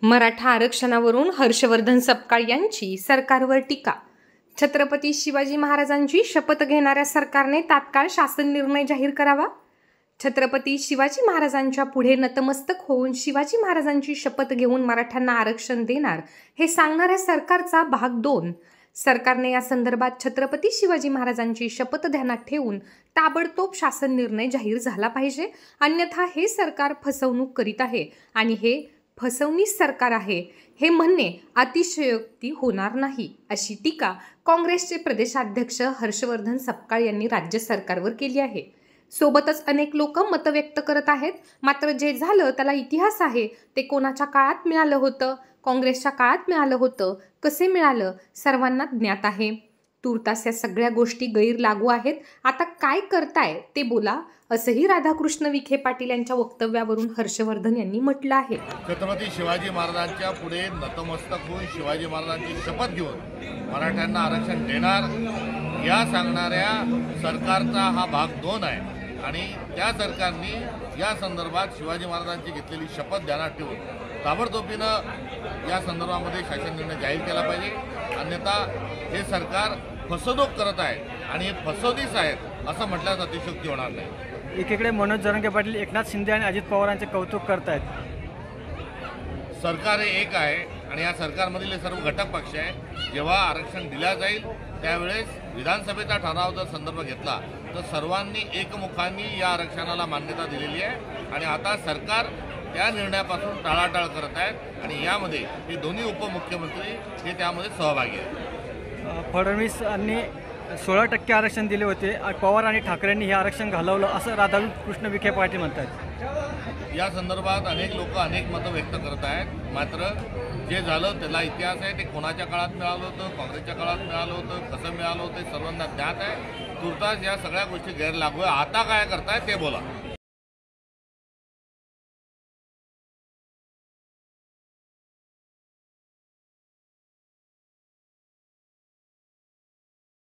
मराठा आरक्षणावरून हर्षवर्धन सपकाळ यांची सरकारवर टीका। छत्रपती शिवाजी महाराजांची शपथ घेणाऱ्या सरकारने तात्काळ शासन निर्णय जाहीर करावा। छत्रपती शिवाजी महाराजांच्या पुढे नतमस्तक होऊन शिवाजी महाराजांची शपथ घेऊन मराठ्यांना आरक्षण देणार हे सांगणाऱ्या सरकारचा भाग 2। सरकारने या संदर्भात छत्रपती शिवाजी महाराजांची शपथ ध्यानात ठेवून ताबडतोब शासन निर्णय जाहीर झाला पाहिजे, अन्यथा हे सरकार फसवणूक करीत आहे आणि हे फसवणी सरकार आहे हे म्हणणे अतिशयोक्ती होणार नाही, अशी टीका काँग्रेसचे प्रदेशाध्यक्ष हर्षवर्धन सपकाळ यांनी राज्य सरकारवर केली आहे। सोबतच अनेक लोक मत व्यक्त करत आहेत, मात्र जे झालं त्याला इतिहास आहे। ते कोणाच्या काळात मिळालं होतं, काँग्रेसच्या काळात मिळालं होतं, कसे मिळालं सर्वांना ज्ञात आहे। तुर्तास या सगळ्या गोष्टी गैर लागू आहेत। आता काय करताय ते बोला, असंही राधाकृष्ण विखे पाटील यांच्या वक्तव्यावरून हर्षवर्धन यांनी म्हटलं आहे। छत्रपती शिवाजी महाराजांच्या पुढे नतमस्तक होऊन शिवाजी महाराजांची शपथ घेऊन मराठ्यांना आरक्षण देणार या सांगणाऱ्या सरकारचा हा भाग 2 आहे आणि त्या सरकारने या संदर्भात शिवाजी महाराजांची घेतलेली शपथ ध्यानात ठेवून ताबडतोबीनं या संदर्भामध्ये शासन निर्णय जाहीर केला पाहिजे, अन्यथा हे सरकार फसवणूक करत आहे आणि हे फसवणीच आहेत असं म्हटल्यास अतिशयोक्ती होणार नाही। एकीकडे मनोज जरांगे पाटील एकनाथ शिंदे आणि अजित पवारांचे कौतुक करतायत। सरकार हे एक आहे आणि या सरकारमधील सर्व घटक पक्ष आहे। जेव्हा आरक्षण दिल्या जाईल त्यावेळेस विधानसभेचा ठराव जर संदर्भ घेतला तर सर्वांनी एकमुखाने या आरक्षणाला मान्यता दिलेली आहे आणि आता सरकार त्या निर्णयापासून टाळाटाळ करत आहेत आणि यामध्ये हे दोन्ही उपमुख्यमंत्री हे त्यामध्ये सहभागी आहेत। फडणवीस यांनी 16% आरक्षण दिले होते, पवार आणि ठाकरेंनी हे आरक्षण घालवलं असं राधाकृष्ण विखे पाटील म्हणतात। या संदर्भात अनेक लोक अनेक मतं व्यक्त करत आहेत, मात्र जे झालं त्याला इतिहास आहे। ते कोणाच्या काळात मिळालं होतं, काँग्रेसच्या काळात मिळालं होतं, कसं मिळालं होतं सर्वांना ज्ञात आहे। तुर्तास या सगळ्या गोष्टी गैरलागू आहे। आता काय करताय ते बोला।